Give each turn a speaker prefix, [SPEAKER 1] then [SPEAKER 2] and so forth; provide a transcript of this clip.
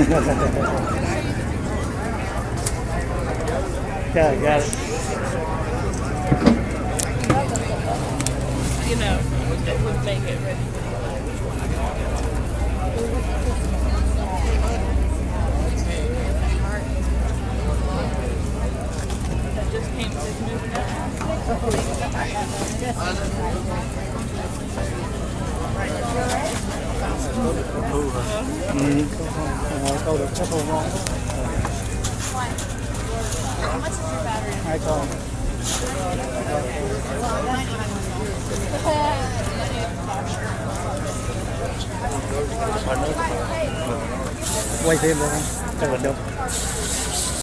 [SPEAKER 1] Yeah, got it.
[SPEAKER 2] You know, that would make it ready. That just came to moving
[SPEAKER 1] Câu được rất là ngon. Hai con. Quay thêm được không? Cho mình đâu.